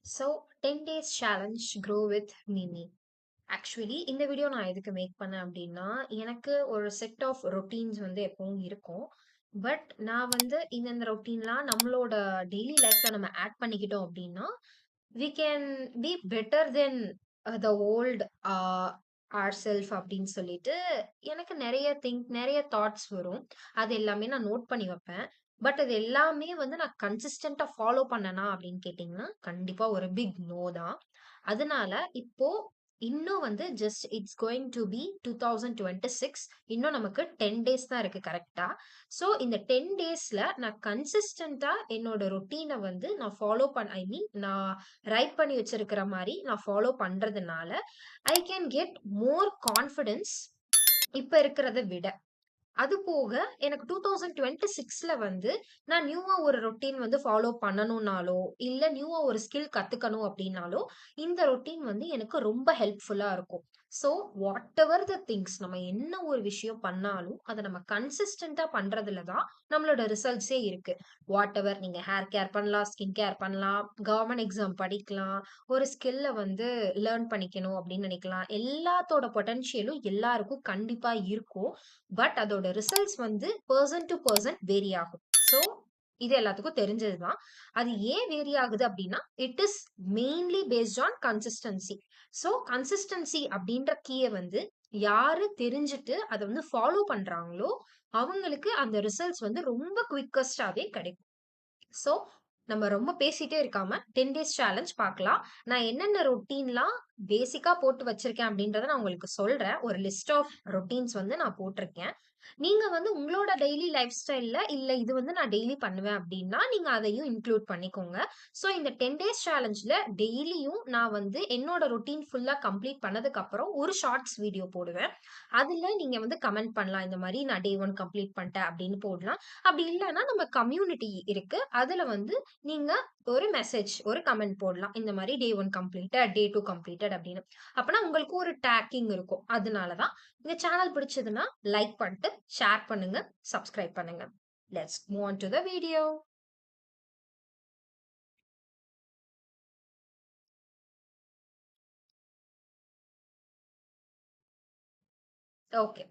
So 10 days challenge grow with meme. Actually இந்த video நான் எதுக்கு மேக் பண்ணேன் அப்படின்னா, எனக்கு ஒரு செட் ஆஃப் ரொட்டீன்ஸ் வந்து எப்பவும் இருக்கும். பட் நான் வந்து இந்தந்த ரொட்டீன்லாம் நம்மளோட டெய்லி லைஃப்ல நம்ம ஆட் பண்ணிக்கிட்டோம் அப்படின்னா, we can be better than the old our self அப்படின்னு சொல்லிட்டு எனக்கு நெறைய தாட்ஸ் வரும். அது எல்லாமே நான் நோட் பண்ணி வைப்பேன். பட் அது எல்லாமே வந்து நான் கன்சிஸ்டன்ட்டா ஃபாலோ பண்ணனா அப்படின்னு கேட்டீங்கன்னா, கண்டிப்பா ஒரு பிக் நோ தான். அதனால இப்போ இன்னும் வந்து just it's going to be 2026. இன்னும் நமக்கு 10 டேஸ் தான் இருக்கு கரெக்ட்டா. ஸோ இந்த 10 டேஸ்ல நான் கன்சிஸ்டன்ட்டா என்னோட ரொட்டீன வந்து நான் ஃபாலோ ஐ மீன் நான் ரைட் பண்ணி வச்சிருக்கிற மாரி நான் ஃபாலோ பண்றதுனால, I can get more confidence இப்ப இருக்கிறத விட. அது போக எனக்கு 2026ல வந்து நான் நியூவா ஒரு ரொட்டீன் வந்து ஃபாலோ பண்ணணும்னாலோ, இல்ல நியூவா ஒரு ஸ்கில் கத்துக்கணும் அப்டின்னாலோ, இந்த ரொட்டீன் வந்து எனக்கு ரொம்ப ஹெல்ப்ஃபுல்லா இருக்கும். ஸோ வாட்டெவர் த திங்ஸ் நம்ம என்ன ஒரு விஷயம் பண்ணாலும், அத நம்ம கன்சிஸ்டன்ட்டா பண்றதுல தான் நம்மளோட ரிசல்ட்ஸே இருக்கு. வாட்டெவர் நீங்க ஹேர் கேர் பண்ணலாம், ஸ்கின் கேர் பண்ணலாம், கவர்ன்மென்ட் எக்ஸாம் படிக்கலாம், ஒரு ஸ்கில்ல வந்து லேர்ன் பண்ணிக்கணும் அப்டின்னு நெனைக்கலாம். எல்லாத்தோட பொட்டன்ஷியலும் எல்லாருக்கும் கண்டிப்பா இருக்கும். பட் அதோட ரிசல்ட்ஸ் வந்து பெர்சன் டூ பெர்சன் வேரி ஆகும். ஸோ இது எல்லாத்துக்கும் தெரிஞ்சது தான். அது ஏன் வேரி ஆகுது அப்டின்னா, it is mainly based on consistency. So consistency அப்டின்ற கீய வந்து யாரு தெரிஞ்சுட்டு அத வந்து ஃபாலோ பண்றாங்களோ, அவங்களுக்கு அந்த ரிசல்ட்ஸ் வந்து ரொம்ப குயிக்கஸ்ட்டாவே கிடைக்கும். ஸோ, நம்ம ரொம்ப பேசிட்டே இருக்காம 10 டேஸ் சேலஞ்ச் பார்க்கலாம். நான் என்னென்ன ரொட்டீன்லாம் பேசிக்கா போட்டு வச்சிருக்கேன் அப்படின்றத நான் உங்களுக்கு சொல்றேன். ஒரு லிஸ்ட் ஆஃப் ரொட்டீன்ஸ் வந்து நான் போட்டிருக்கேன். நீங்க வந்து உங்களோட டெய்லி லைஃப் ஸ்டைல்ல, இல்ல இது வந்து நான் டெய்லி பண்ணுவேன் அப்படின்னா, நீங்க அதையும் இன்க்ளூட் பண்ணிக்கோங்க. ஸோ, இந்த 10 டேஸ் சேலஞ்ச்ல டெய்லியும் நான் வந்து என்னோட ரொட்டீன் ஃபுல்லா கம்ப்ளீட் பண்ணதுக்கு அப்புறம் ஒரு ஷார்ட்ஸ் வீடியோ போடுவேன். அதுல நீங்க வந்து கமெண்ட் பண்ணலாம். இந்த மாரி நான் டே 1 கம்ப்ளீட் பண்ணிட்டேன் அப்படின்னு போடலாம். அப்படி இல்லன்னா நம்ம கம்யூனிட்டி இருக்கு. அதுல வந்து நீங்க ஒரு மெசேஜ், ஒரு கமெண்ட் போடலாம். இந்த மாரி டே 1 கம்ப்ளீட்டட், டே 2 கம்ப்ளீட்டட் அப்படின்னு. அப்பனா உங்களுக்கு ஒரு டாக்கிங் இருக்கும். அதனால தான். இந்த சேனல் பிடிச்சதுன்னா லைக் பண்ணிட்டு, ஷேர் பண்ணுங்க, சப்ஸ்கிரைப் பண்ணுங்க. Let's move on to the video. Okay.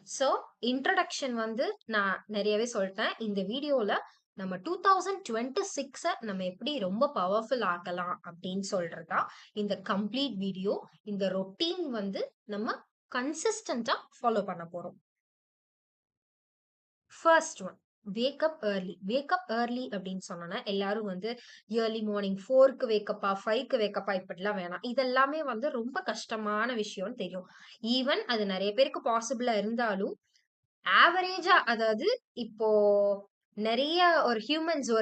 So introduction வந்து நான் நெறையவே சொல்ட்டேன். இந்த வீடியோல நம்ம 2026 நம்ம எப்படி ரொம்ப பவர்ஃபுல் ஆக்கலாம் அப்படின்னு சொல்றது தான் இந்த கம்ப்ளீட் வீடியோ. இந்த ரொட்டீன் வந்து நம்ம கன்சிஸ்டன்ட்டா ஃபாலோ பண்ண போறோம். First one, wake up early. Wake up early அப்படின்னு சொன்னோம்னா, எல்லாரும் வந்து ஏர்லி மார்னிங் 4க்கு வேக்கப்பா, 5க்கு வேக்கப்பா இப்படிலாம் வேணாம். இதெல்லாமே வந்து ரொம்ப கஷ்டமான விஷயம்னு தெரியும். ஈவன் அது நெறைய பேருக்கு பாசிபிளா இருந்தாலும், ஆவரேஜா அதாவது இப்போ நெறைய ஒரு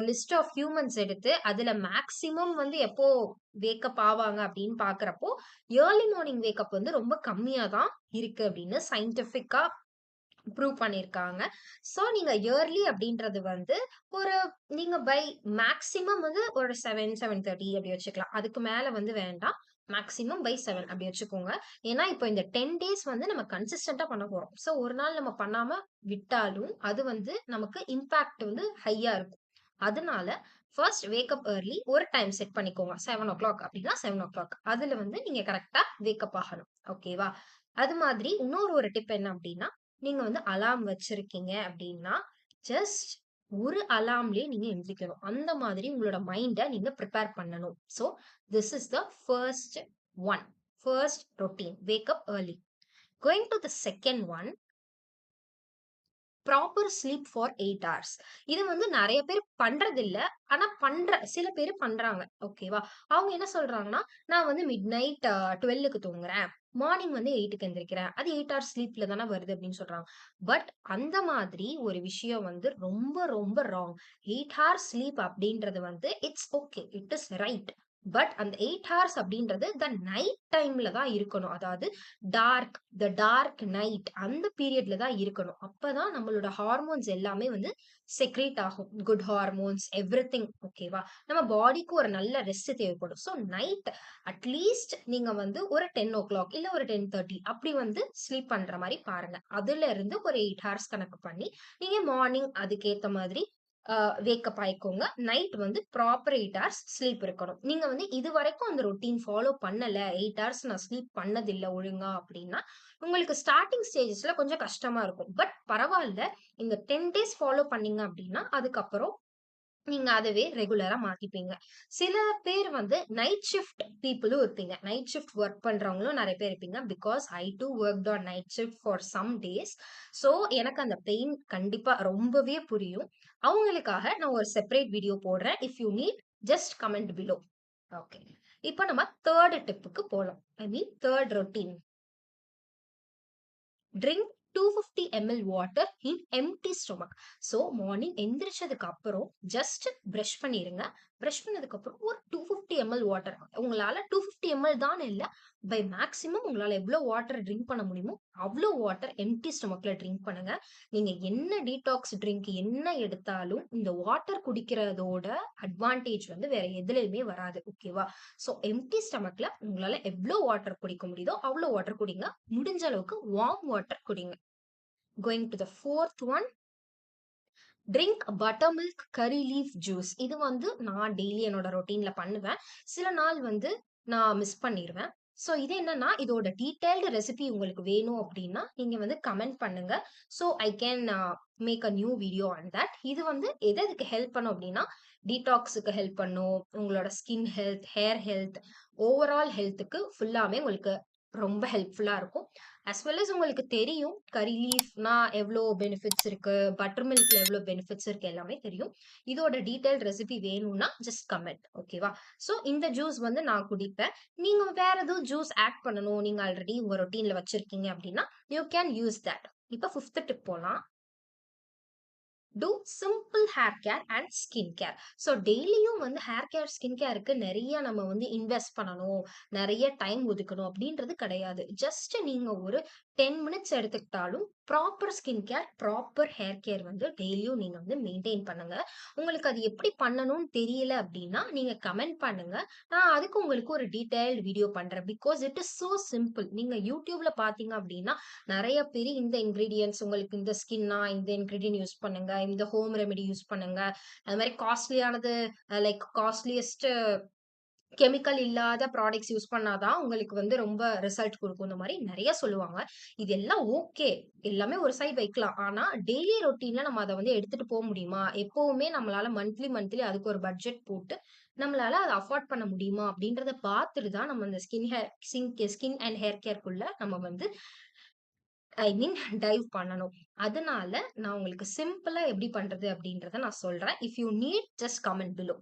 லிஸ்ட் ஆஃப் ஹியூமன்ஸ் எடுத்து, அதுல மேக்ஸிமம் வந்து எப்போ வேக்கப் ஆவாங்க அப்படின்னு பார்க்கிறப்போ, ஏர்லி மார்னிங் வேக்கப் வந்து ரொம்ப கம்மியா தான் இருக்கு அப்படின்னு சயின்டிஃபிக்கா ப்ரூவ் பண்ணியிருக்காங்க. ஸோ நீங்க இயர்லி அப்படின்றது வந்து ஒரு நீங்க மேக்ஸிமம் வந்து ஒரு 7, 7:30 அப்படி வச்சுக்கலாம். அதுக்கு மேல வந்து வேண்டாம். மேக்ஸிமம் பை 7 அப்படி வச்சுக்கோங்க. ஏன்னா, இப்போ இந்த 10 டேஸ் வந்து நம்ம கன்சிஸ்டன்ட்டா பண்ண போறோம். ஸோ ஒரு நாள் நம்ம பண்ணாம விட்டாலும், அது வந்து நமக்கு இம்பாக்ட் வந்து ஹையா இருக்கும். அதனால ஃபர்ஸ்ட் வேக் அப் ஏர்லி ஒரு டைம் செட் பண்ணிக்கோங்க. 7:00 அப்படின்னா 7:00 அதுல வந்து நீங்க கரெக்ட்டா வேக் அப் ஆகணும். ஓகேவா? அது மாதிரி இன்னொரு ஒரு டிப் என்ன அப்படின்னா, நீங்க வந்து அலார்ம் வச்சிருக்கீங்க அப்படின்னா, ஜஸ்ட் ஒரு அலார்ம்லயே நீங்க எந்திரிக்கணும். அந்த மாதிரி உங்களோட மைண்ட நீங்க பிரிப்பேர் பண்ணணும். So, this is the first one. First routine. Wake up early. Going to the second one, proper sleep for 8 hours. இது வந்து நெறைய பேர் பண்றதில்ல. ஆனா சில பேரு பண்றாங்க. ஓகேவா? அவங்க என்ன சொல்றாங்கன்னா, நான் வந்து மிட்நைட் 12க்கு தூங்குறேன். மார்னிங் வந்து 8க்கு எந்திரிக்கிறேன். அது 8 ஹார்ஸ் ஸ்லீப்ல தானே வருது அப்படின்னு சொல்றாங்க. பட் அந்த மாதிரி ஒரு விஷயம் வந்து ரொம்ப ரொம்ப ராங். 8 ஹார்ஸ் ஸ்லீப் அப்படின்றது வந்து it's okay. It is right. But அந்த 8 ஹார்ஸ் அப்படின்றது நைட் டைம்ல தான் இருக்கணும். அதாவது டார்க் நைட் அந்த பீரியட்ல தான் இருக்கணும். அப்பதான் நம்மளோட ஹார்மோன்ஸ் எல்லாமே வந்து செக்ரீட் ஆகும். குட் ஹார்மோன்ஸ் எவ்ரிதிங் ஓகேவா? நம்ம பாடிக்கு ஒரு நல்ல ரெஸ்ட் தேவைப்படும். ஸோ நைட் அட்லீஸ்ட் நீங்க வந்து ஒரு 10:00 இல்ல ஒரு 10:30 அப்படி வந்து ஸ்லீப் பண்ற மாரி பாருங்க. அதுல இருந்து ஒரு 8 ஹார்ஸ் கணக்கு பண்ணி, நீங்க மார்னிங் அதுக்கேத்த மாதிரி வேக்கப் ஆயிக்கோங்க. நைட் வந்து ப்ராப்பர் 8 ஹார்ஸ் ஸ்லீப் இருக்கணும். நீங்க வந்து இதுவரைக்கும் அந்த ரொட்டீன் ஃபாலோ பண்ணல. 8 ஹார்ஸ் நான் ஸ்லீப் பண்ணதில்ல ஒழுங்கா அப்டின்னா, உங்களுக்கு ஸ்டார்ட்டிங் ஸ்டேஜஸ்ல கொஞ்சம் கஷ்டமா இருக்கும். பட் பரவால்ல. இந்த 10 டேஸ் ஃபாலோ பண்ணீங்க அப்டின்னா, அதுக்கப்புறம் நீங்க அதவே ரெகுலரா மாத்திப்பீங்க. சில பேர் வந்து நைட் ஷிஃப்ட் பீப்பிளும் இருப்பீங்க. நைட் ஷிஃப்ட் வொர்க் பண்றவங்களும் நெறைய பேர் இருப்பீங்க. Because I too worked on night shift for some days. So, எனக்கு அந்த பெயின் கண்டிப்பா ரொம்பவே புரியும். அவங்களுக்காக நான் ஒரு செப்பரேட் வீடியோ போடுறேன். If you need just comment below. Okay. இப்ப நம்ம 3 டிப்புக்கு போலாம். I mean 3 routine. Drink 250 ml water in empty stomach. So morning எந்திரிச்சதுக்கு அப்புறம் ஜஸ்ட் பிரஷ் பண்ணிருங்க. பிரஷ் பண்ணதுக்கு அப்புறம் ஒரு 250 ml வாட்டர். உங்களால 250 ml தான் இல்ல, பை மேக்ஸிமம் உங்களால எவ்வளவு வாட்டர் ட்ரிங்க் பண்ண முடியுமோ அவ்வளோ வாட்டர் எம்ப்டி ஸ்டொமக்ல ட்ரிங்க் பண்ணுங்க. நீங்க என்ன டீடாக்ஸ் ட்ரிங்க் என்ன எடுத்தாலும் இந்த வாட்டர் குடிக்கிறதோட அட்வான்டேஜ் வந்து வேற எதுலயுமே வராது. ஓகேவா? ஸோ எம்ப்டி ஸ்டமக்ல உங்களால எவ்வளோ வாட்டர் குடிக்க முடியுதோ அவ்வளோ வாட்டர் குடிங்க. முடிஞ்ச அளவுக்கு வார்ம் வாட்டர் குடிங்க. Going to the fourth one, drink buttermilk curry leaf juice. இது வந்து நான் டெய்லி என்னோட ரொட்டீன்ல பண்ணுவேன். சில நாள் வந்து நான் மிஸ் பண்ணிருவேன். ஸோ இது என்னன்னா, இதோட டீடைல்டு ரெசிபி உங்களுக்கு வேணும் அப்படின்னா, நீங்க வந்து கமெண்ட் பண்ணுங்க. So I can make a new video on that. இது வந்து எதுக்கு ஹெல்ப் பண்ணும் அப்படின்னா, டீடாக்ஸுக்கு ஹெல்ப் பண்ணும். உங்களோட skin health, hair health, overall ஹெல்த்துக்கு ஃபுல்லாமே உங்களுக்கு ரொம்ப ஹெல்ப்ஃபுல்லா இருக்கும். அஸ் வெல் அஸ் உங்களுக்கு தெரியும் கரி லீஃப்னா எவ்வளோ பெனிஃபிட்ஸ் இருக்கு, பட்டர் மில்க்ல எவ்வளோ பெனிஃபிட்ஸ் இருக்கு எல்லாமே தெரியும். இதோட டீடைல் ரெசிபி வேணும்னா ஜஸ்ட் கமெண்ட். ஓகேவா? ஸோ இந்த ஜூஸ் வந்து நான் குடிப்பேன். நீங்க வேற எதுவும் ஜூஸ் ஆட் பண்ணணும், நீங்க ஆல்ரெடி உங்க ரொட்டீன்ல வச்சிருக்கீங்க அப்படின்னா யூ கேன் யூஸ் தட். இப்போ ஃபிஃப்த் டிப் போலாம். Do simple hair care and skin care. So டெய்லியும் வந்து ஹேர் கேர், ஸ்கின் கேருக்கு நிறைய நம்ம வந்து இன்வெஸ்ட் பண்ணணும், நிறைய டைம் ஒதுக்கணும் அப்படின்றது கிடையாது. ஜஸ்ட் நீங்க ஒரு 10 மினிட்ஸ் எடுத்துக்கிட்டாலும் proper skin care, proper hair care வந்து டெய்லியும் நீங்க வந்து மெயின்டைன் பண்ணுங்க. உங்களுக்கு அது எப்படி பண்ணணும்னு தெரியல அப்படின்னா நீங்க கமெண்ட் பண்ணுங்க. நான் அதுக்கு உங்களுக்கு ஒரு டீடைல்டு வீடியோ பண்றேன். Because it is so simple. நீங்க யூடியூப்ல பாத்தீங்க அப்படின்னா நெறைய பேரு இந்த இன்கிரீடியன்ட்ஸ் உங்களுக்கு இந்த ஸ்கின்னா இந்த இன்கிரீடியன்ட் யூஸ் பண்ணுங்க. இந்த ஹோம் ரெமெடி யூஸ் பண்ணுங்க. அது மாரி காஸ்ட்லியானது லைக் காஸ்ட்லியஸ்ட் கெமிக்கல் இல்லாத ப்ராடக்ட்ஸ் யூஸ் பண்ணா தான் உங்களுக்கு வந்து ரொம்ப ரிசல்ட் குடுக்கும். இந்த மாரி நெறைய சொல்லுவாங்க. இது எல்லாம் ஓகே. எல்லாமே ஒரு சைடு வைக்கலாம். ஆனா டெய்லி ரொட்டீன்ல நம்ம அத வந்து எடுத்துட்டு போ முடியுமா? எப்பவுமே நம்மளால மந்த்லி அதுக்கு ஒரு பட்ஜெட் போட்டு நம்மளால அத அஃபோர்ட் பண்ண முடியுமா? அப்படின்றத பார்த்துட்டு தான் நம்ம இந்த ஸ்கின் அண்ட் ஹேர் கேர்க்குள்ள நம்ம வந்து ஐ மீன் டைவ் பண்ணணும். அதனால நான் உங்களுக்கு சிம்பிளா எப்படி பண்றது அப்படின்றத நான் சொல்றேன். If you need just comment below.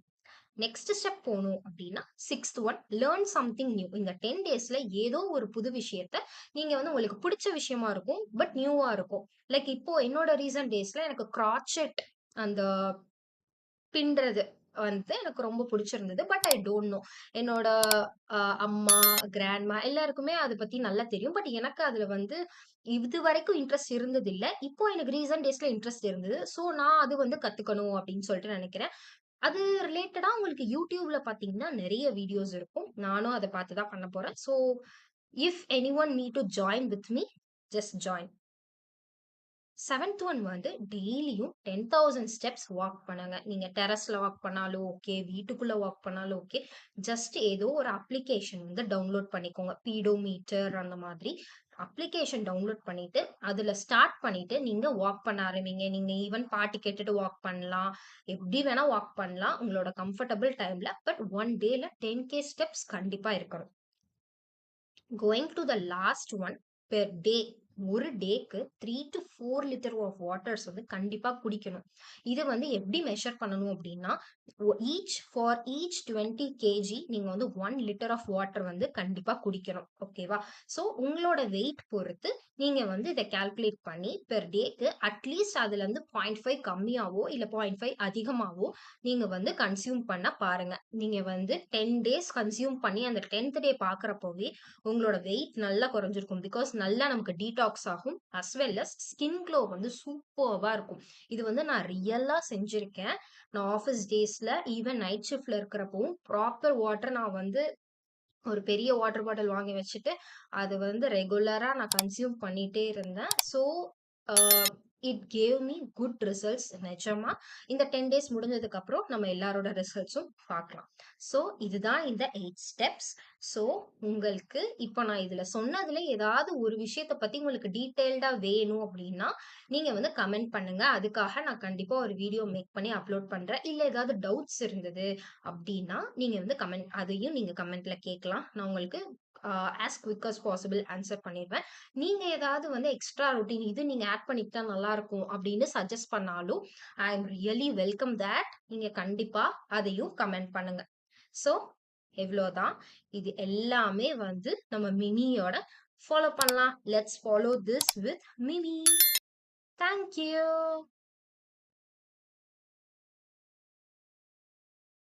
Next step போணும் அப்படின்னா, 6th one learn something new. இந்த 10 டேஸ்ல ஏதோ ஒரு புது விஷயத்த நீங்க வந்து உங்களுக்கு பிடிச்ச விஷயமா இருக்கும். பட் நியூவா இருக்கும். லைக் இப்போ என்னோட ரீசன்ட் டேஸ்ல எனக்கு கிராச்செட் அந்த பின்றது வந்து எனக்கு ரொம்ப பிடிச்சிருந்தது. But I don't know. என்னோட அம்மா, கிராண்ட்மா எல்லாருக்குமே அத பத்தி நல்லா தெரியும். பட் எனக்கு அதுல வந்து இதுவரைக்கும் இன்ட்ரெஸ்ட் இருந்ததில்ல. இப்போ எனக்கு ரீசன்ட் டேஸ்ல இன்ட்ரெஸ்ட் இருந்தது. ஸோ நான் அது வந்து கத்துக்கணும் அப்படின்னு சொல்லிட்டு நெனைக்கிறேன். அது ரிலேட்டடா உங்களுக்கு YouTubeல பார்த்தீங்கன்னா, நெறைய வீடியோஸ் இருக்கும். நானும் அத பார்த்து தான் பண்ண போறேன். So if anyone need to join with me, just join. 7th one வந்து டெய்லியும் 10,000 ஸ்டெப்ஸ் வாக் பண்ணுங்க. நீங்க டெர்ரஸ்ல வாக் பண்ணாலும் ஓகே, வீட்டுக்குள்ள வாக் பண்ணாலும் ஓகே. ஜஸ்ட் ஏதோ ஒரு அப்ளிகேஷன் வந்து டவுன்லோட் பண்ணிக்கோங்க. பீடோமீட்டர் அந்த மாதிரி அப்ளிகேஷன் டவுன்லோட் பண்ணிட்டு, அதுல ஸ்டார்ட் பண்ணிட்டு நீங்க வாக் பண்ண ஆரம்பிங்க. நீங்க ஈவன் பாட்டு கேட்டுட்டு வாக் பண்ணலாம். எப்படி வேணா வாக் பண்ணலாம். உங்களோட கம்ஃபர்டபிள் டைம்ல. பட் 1 டேல 10K ஸ்டெப்ஸ் கண்டிப்பா இருக்கணும். Going to the last one, per day ஒரு டேக்கு 3 to 4 லிட்டர் ஆஃப் வாட்டர்ஸ் வந்து கண்டிப்பா குடிக்கணும். இத வந்து எப்படி மெஷர் பண்ணணும் அப்படின்னா, ஈச் 20 கேஜி நீங்க வந்து 1 லிட்டர் ஆஃப் வாட்டர் வந்து கண்டிப்பா குடிக்கணும். ஓகேவா? ஸோ உங்களோட வெயிட் பொறுத்து நீங்க வந்து இத கால்குலேட் பண்ணி பெர் டேக்கு அட்லீஸ்ட் அதுல இருந்து 0.5 கம்மியாவோ, இல்ல 0.5 அதிகமாவோ நீங்க வந்து கன்சியூம் பண்ண பாருங்க. நீங்க வந்து 10 டேஸ் கன்சியூம் பண்ணி அந்த 10th டே பார்க்கிறப்போவே உங்களோட வெயிட் நல்லா குறைஞ்சிருக்கும். பிகாஸ் நல்லா நமக்கு டீடாக்ஸ் ஆகும். As well as skin glow வந்து சூப்பர்வா இருக்கும். இது வந்து நான் ரியலா செஞ்சிருக்கேன். நான் ஆஃபீஸ் டேஸ்ல ஈவன் நைட் ஷிஃப்ட்ல இருக்கிறப்பவும் ப்ராப்பர் வாட்டர் நான் வந்து ஒரு பெரிய வாட்டர் பாட்டில் வாங்கி வச்சுட்டு, அது வந்து ரெகுலரா நான் கன்சியூம் பண்ணிட்டே இருந்தேன். So it gave me good results. நிஜமா இந்த 10 டேஸ் முடிஞ்சதுக்கு அப்புறம் நம்ம எல்லாரோட ரிசல்ட்ஸும் பார்க்கலாம். ஸோ இதுதான் இந்த 8 ஸ்டெப்ஸ். ஸோ உங்களுக்கு இப்போ நான் இதுல சொன்னதுல ஏதாவது ஒரு விஷயத்த பத்தி உங்களுக்கு டீடைல்டா வேணும் அப்படின்னா நீங்க வந்து கமெண்ட் பண்ணுங்க. அதுக்காக நான் கண்டிப்பா ஒரு வீடியோ மேக் பண்ணி அப்லோட் பண்றேன். இல்ல ஏதாவது டவுட்ஸ் இருந்தது அப்படின்னா நீங்க வந்து அதையும் நீங்க கமெண்ட்ல கேட்கலாம். நான் உங்களுக்கு as quick as possible answer பண்ணிடுவேன். நீங்க ஏதாவது வந்து எக்ஸ்ட்ரா ரொட்டீன் இது நீங்க ஆட் பண்ணிக்கிட்டா நல்லா இருக்கும் அப்படின்னு சஜஸ்ட் பண்ணாலும் I am really welcome that. நீங்க கண்டிப்பா அதையும் கமெண்ட் பண்ணுங்க. ஸோ எவ்வளோதான். இது எல்லாமே வந்து நம்ம மினியோட ஃபாலோ பண்ணலாம். Let's follow this with mini. Thank you.